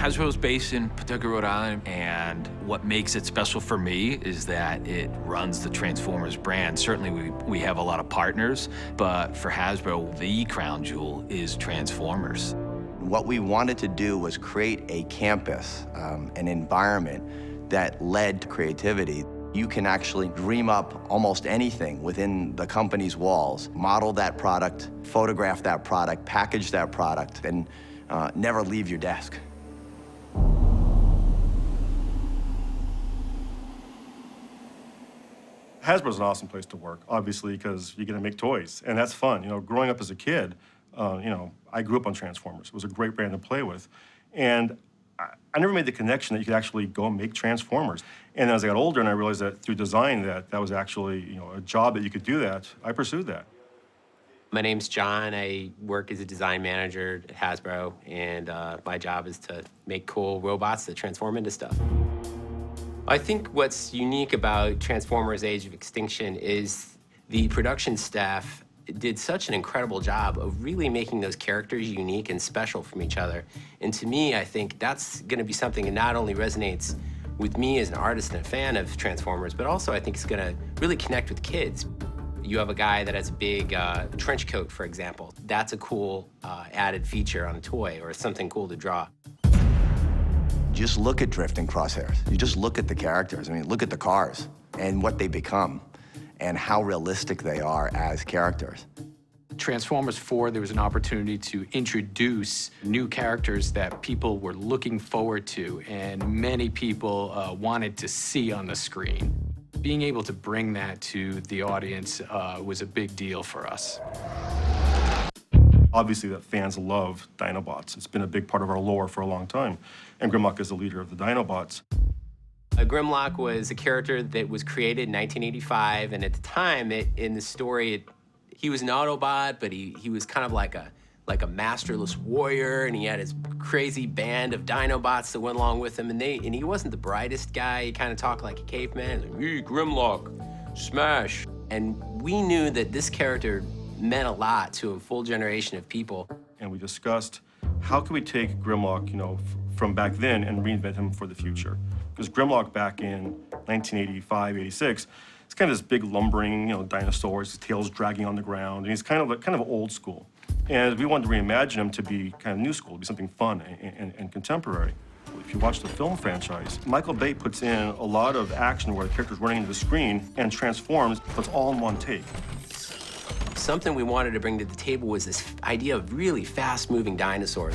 Hasbro's based in Pawtucket, Rhode Island, and what makes it special for me is that it runs the Transformers brand. Certainly we have a lot of partners, but for Hasbro, the crown jewel is Transformers. What we wanted to do was create a campus, an environment that led to creativity. You can actually dream up almost anything within the company's walls, model that product, photograph that product, package that product, and never leave your desk. Hasbro's an awesome place to work, obviously, because you're gonna make toys, and that's fun. You know, growing up as a kid, I grew up on Transformers. It was a great brand to play with. And I never made the connection that you could actually go and make Transformers. And as I got older and I realized that through design that was actually, a job that you could do that, I pursued that. My name's John. I work as a design manager at Hasbro, and my job is to make cool robots that transform into stuff. I think what's unique about Transformers Age of Extinction is the production staff did such an incredible job of really making those characters unique and special from each other. And to me, I think that's gonna be something that not only resonates with me as an artist and a fan of Transformers, but also I think it's gonna really connect with kids. You have a guy that has a big trench coat, for example. That's a cool added feature on a toy or something cool to draw. Just look at Drifting Crosshairs. You just look at the characters. I mean, look at the cars and what they become and how realistic they are as characters. Transformers 4, there was an opportunity to introduce new characters that people were looking forward to and many people wanted to see on the screen. Being able to bring that to the audience was a big deal for us. Obviously, that fans love Dinobots. It's been a big part of our lore for a long time. And Grimlock is the leader of the Dinobots. Grimlock was a character that was created in 1985, and at the time, in the story, he was an Autobot, but he was kind of like a masterless warrior, and he had his crazy band of Dinobots that went along with him, and he wasn't the brightest guy. He kind of talked like a caveman, like, hey, Grimlock, smash. And we knew that this character meant a lot to a full generation of people. And we discussed how could we take Grimlock, from back then and reinvent him for the future. Because Grimlock back in 1985, 86, it's kind of this big lumbering, dinosaur, his tail's dragging on the ground, and he's kind of old school. And we wanted to reimagine him to be kind of new school, to be something fun and contemporary. If you watch the film franchise, Michael Bay puts in a lot of action where the character's running into the screen and transforms, but it's all in one take. Something we wanted to bring to the table was this idea of really fast-moving dinosaurs.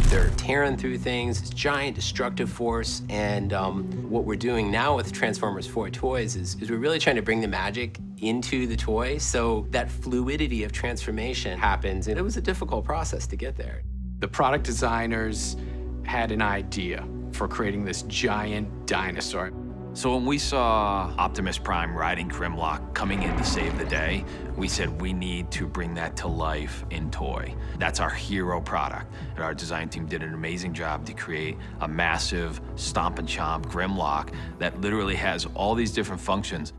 They're tearing through things, this giant destructive force, and what we're doing now with Transformers 4 toys is we're really trying to bring the magic into the toy so that fluidity of transformation happens, and it was a difficult process to get there. The product designers had an idea for creating this giant dinosaur. So when we saw Optimus Prime riding Grimlock coming in to save the day, we said we need to bring that to life in toy. That's our hero product. And our design team did an amazing job to create a massive stomp and chomp Grimlock that literally has all these different functions.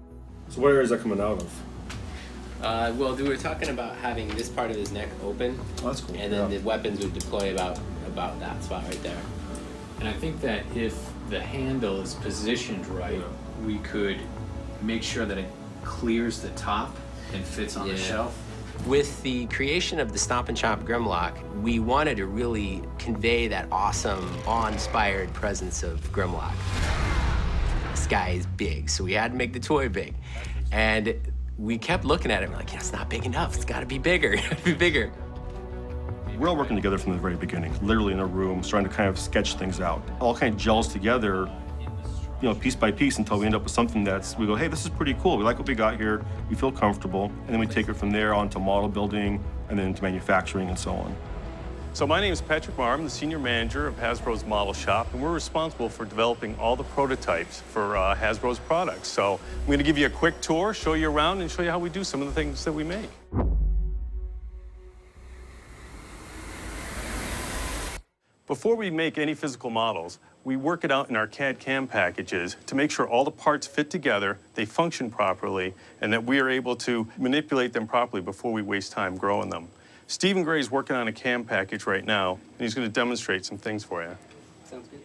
So what area is that coming out of? Well, we were talking about having this part of his neck open. Oh, that's cool. And then the weapons would deploy about that spot right there. And I think that if the handle is positioned right, we could make sure that it clears the top and fits on the shelf. With the creation of the Stomp and Chomp Grimlock, we wanted to really convey that awesome, awe-inspired presence of Grimlock. This guy is big, so we had to make the toy big. And we kept looking at it, we're like, it's not big enough, it's gotta be bigger, it's gotta be bigger. We're all working together from the very beginning, literally in a room, trying to kind of sketch things out. All kind of gels together, piece by piece until we end up with something we go, hey, this is pretty cool. We like what we got here. We feel comfortable. And then we take it from there on to model building and then to manufacturing and so on. So my name is Patrick Marr. I'm the senior manager of Hasbro's model shop, and we're responsible for developing all the prototypes for Hasbro's products. So I'm going to give you a quick tour, show you around, and show you how we do some of the things that we make. Before we make any physical models, we work it out in our CAD/CAM packages to make sure all the parts fit together, they function properly, and that we are able to manipulate them properly before we waste time growing them. Stephen Gray's working on a cam package right now, and he's going to demonstrate some things for you. Sounds good.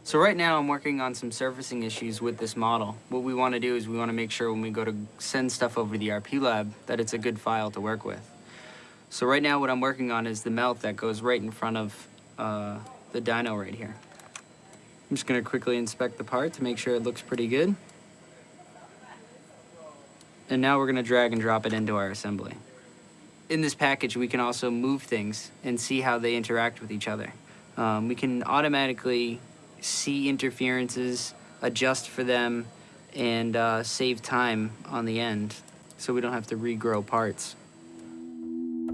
So right now I'm working on some surfacing issues with this model. What we want to do is we want to make sure when we go to send stuff over to the RP lab that it's a good file to work with. So right now what I'm working on is the melt that goes right in front of the dyno right here. I'm just going to quickly inspect the part to make sure it looks pretty good. And now we're going to drag and drop it into our assembly. In this package, we can also move things and see how they interact with each other. We can automatically see interferences, adjust for them, and save time on the end so we don't have to regrow parts.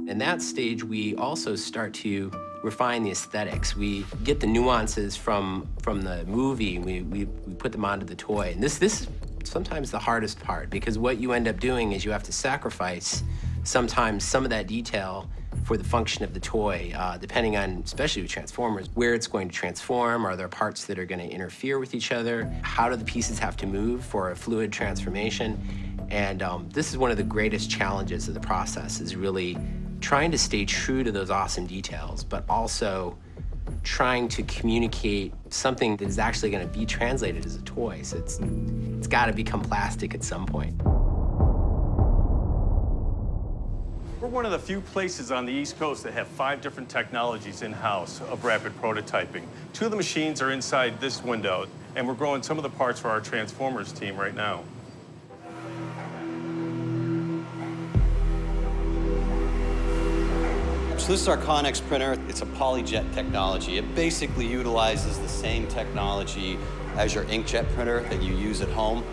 In that stage, we also start to refine the aesthetics. We get the nuances from the movie, we put them onto the toy. And this is sometimes the hardest part, because what you end up doing is you have to sacrifice sometimes some of that detail for the function of the toy, depending on, especially with Transformers, where it's going to transform. Are there parts that are going to interfere with each other? How do the pieces have to move for a fluid transformation? And this is one of the greatest challenges of the process, is really trying to stay true to those awesome details, but also trying to communicate something that is actually going to be translated as a toy. So it's got to become plastic at some point. We're one of the few places on the East Coast that have 5 different technologies in-house of rapid prototyping. 2 of the machines are inside this window, and we're growing some of the parts for our Transformers team right now. So this is our Connex printer. It's a polyjet technology. It basically utilizes the same technology as your inkjet printer that you use at home.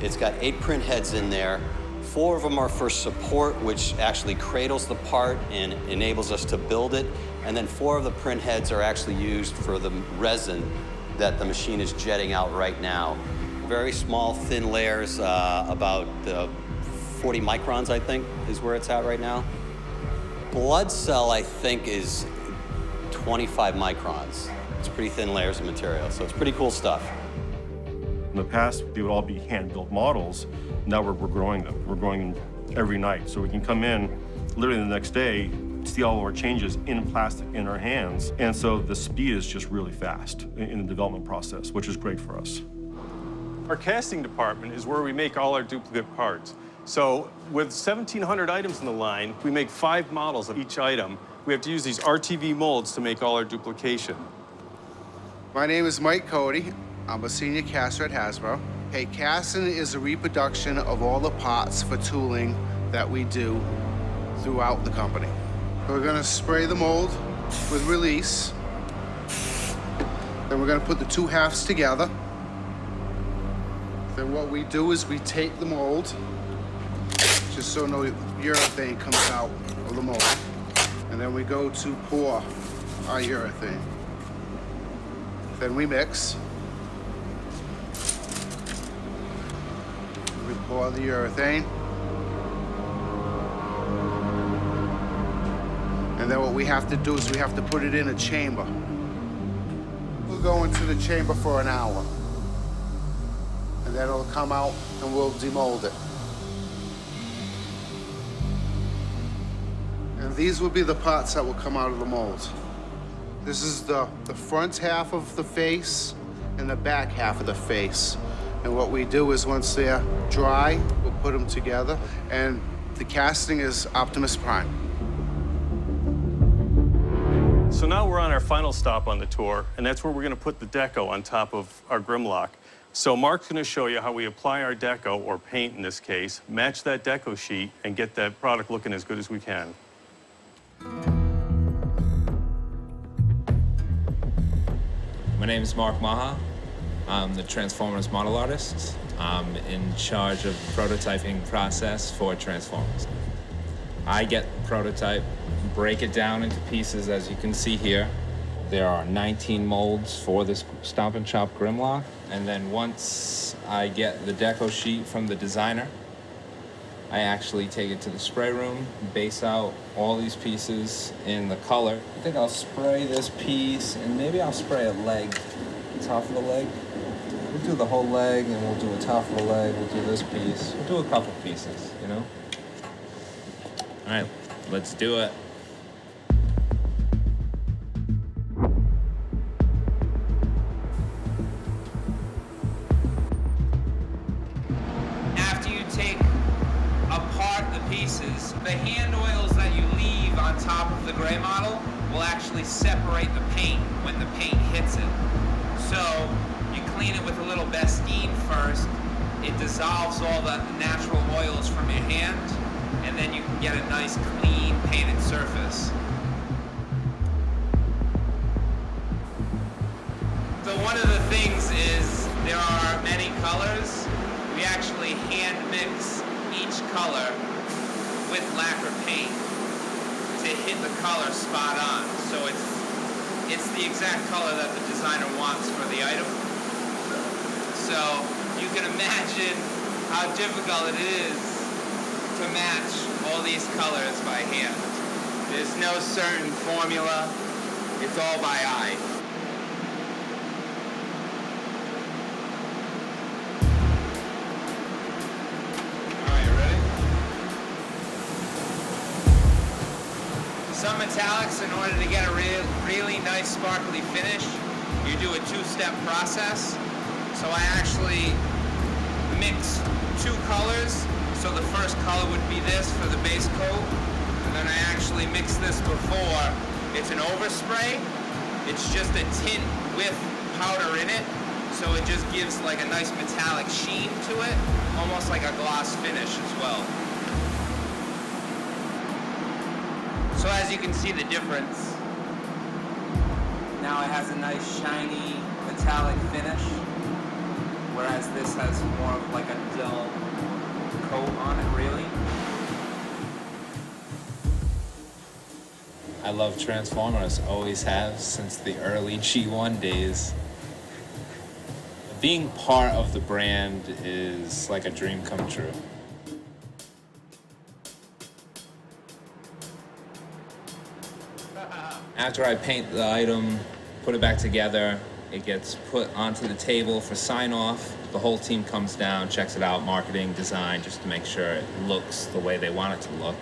It's got 8 print heads in there. 4 of them are for support, which actually cradles the part and enables us to build it. And then 4 of the print heads are actually used for the resin that the machine is jetting out right now. Very small, thin layers, about 40 microns, I think, is where it's at right now. Blood cell, I think, is 25 microns. It's pretty thin layers of material, so it's pretty cool stuff. In the past, they would all be hand-built models. Now we're growing them. We're growing them every night. So we can come in literally the next day, see all of our changes in plastic in our hands. And so the speed is just really fast in the development process, which is great for us. Our casting department is where we make all our duplicate parts. So with 1,700 items in the line, we make 5 models of each item. We have to use these RTV molds to make all our duplication. My name is Mike Cody. I'm a senior caster at Hasbro. Okay, casting is a reproduction of all the parts for tooling that we do throughout the company. We're gonna spray the mold with release. Then we're gonna put the 2 halves together. Then what we do is we take the mold, just so no urethane comes out of the mold. And then we go to pour our urethane. Then we mix. We pour the urethane. And then what we have to do is we have to put it in a chamber. We'll go into the chamber for an hour. And then it'll come out and we'll demold it. And these will be the parts that will come out of the mold. This is the front half of the face and the back half of the face. And what we do is once they're dry, we'll put them together. And the casting is Optimus Prime. So now we're on our final stop on the tour, and that's where we're going to put the deco on top of our Grimlock. So Mark's going to show you how we apply our deco, or paint in this case, match that deco sheet, and get that product looking as good as we can. My name is Mark Maha. I'm the Transformers model artist. I'm in charge of the prototyping process for Transformers. I get the prototype, break it down into pieces as you can see here. There are 19 molds for this Stomp and Chop Grimlock. And then once I get the deco sheet from the designer, I actually take it to the spray room, base out all these pieces in the color. I think I'll spray this piece, and maybe I'll spray a leg, top of the leg. We'll do the whole leg, and we'll do a top of the leg, we'll do this piece. We'll do a couple pieces, you know? All right, let's do it. gray model will actually separate the paint when the paint hits it. So you clean it with a little Bastine first. It dissolves all the natural oils from your hand, and then you can get a nice clean painted surface. So one of the things is there are many colors. We actually hand mix each color with lacquer paint to hit the color spot on. So it's the exact color that the designer wants for the item. So you can imagine how difficult it is to match all these colors by hand. There's no certain formula. It's all by eye. Some metallics, in order to get a really nice sparkly finish, you do a two-step process. So I actually mix two colors. So the first color would be this for the base coat, and then I actually mix this before. It's an overspray. It's just a tint with powder in it, so it just gives like a nice metallic sheen to it, almost like a gloss finish as well. So as you can see the difference, now it has a nice shiny metallic finish, whereas this has more of like a dull coat on it, really. I love Transformers, always have since the early G1 days. Being part of the brand is like a dream come true. After I paint the item, put it back together, it gets put onto the table for sign-off. The whole team comes down, checks it out, marketing, design, just to make sure it looks the way they want it to look.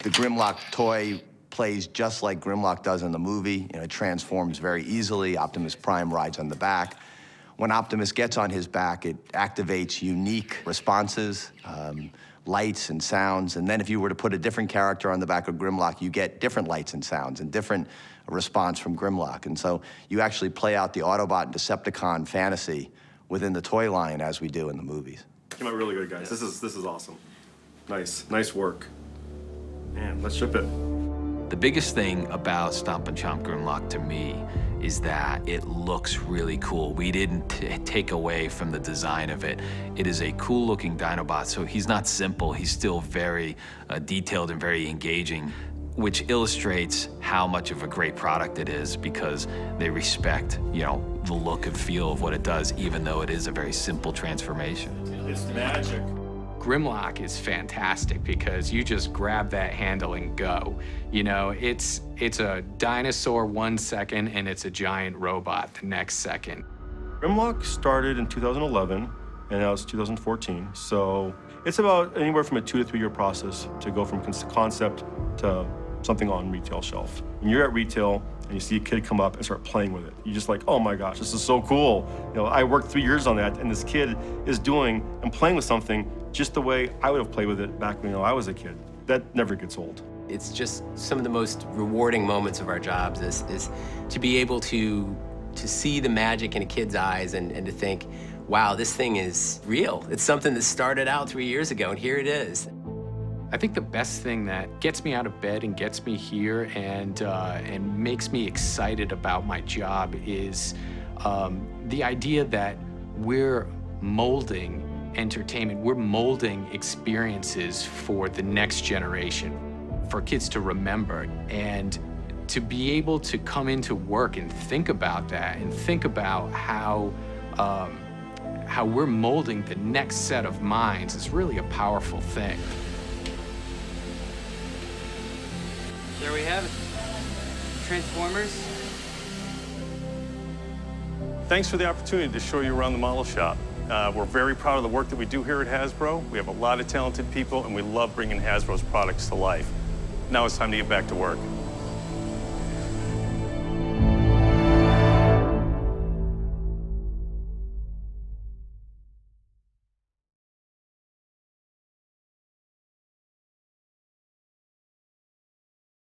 The Grimlock toy plays just like Grimlock does in the movie. You know, it transforms very easily. Optimus Prime rides on the back. When Optimus gets on his back, it activates unique responses, lights and sounds. And then if you were to put a different character on the back of Grimlock, you get different lights and sounds and different response from Grimlock. And so you actually play out the Autobot and Decepticon fantasy within the toy line as we do in the movies. Came out really good, guys. This is awesome. Nice work. Man, let's ship it. The biggest thing about Stomp and Chomp Grimlock to me is that it looks really cool. We didn't take away from the design of it. It is a cool looking Dinobot, so he's not simple. He's still very detailed and very engaging, which illustrates how much of a great product it is because they respect, you know, the look and feel of what it does, even though it is a very simple transformation. It's magic. Grimlock is fantastic because you just grab that handle and go. You know, it's a dinosaur 1 second and it's a giant robot the next second. Grimlock started in 2011 and now it's 2014. So it's about anywhere from a 2 to 3 year process to go from concept to something on retail shelf. When you're at retail and you see a kid come up and start playing with it, you're just like, oh my gosh, this is so cool. You know, I worked 3 years on that and this kid is doing and playing with something just the way I would have played with it back when I was a kid. That never gets old. It's just some of the most rewarding moments of our jobs is to be able to see the magic in a kid's eyes and to think, wow, this thing is real. It's something that started out 3 years ago, and here it is. I think the best thing that gets me out of bed and gets me here and makes me excited about my job is the idea that we're molding entertainment. We're molding experiences for the next generation, for kids to remember. And to be able to come into work and think about that and think about how we're molding the next set of minds is really a powerful thing. There we have it. Transformers. Thanks for the opportunity to show you around the model shop. We're very proud of the work that we do here at Hasbro. We have a lot of talented people, and we love bringing Hasbro's products to life. Now it's time to get back to work.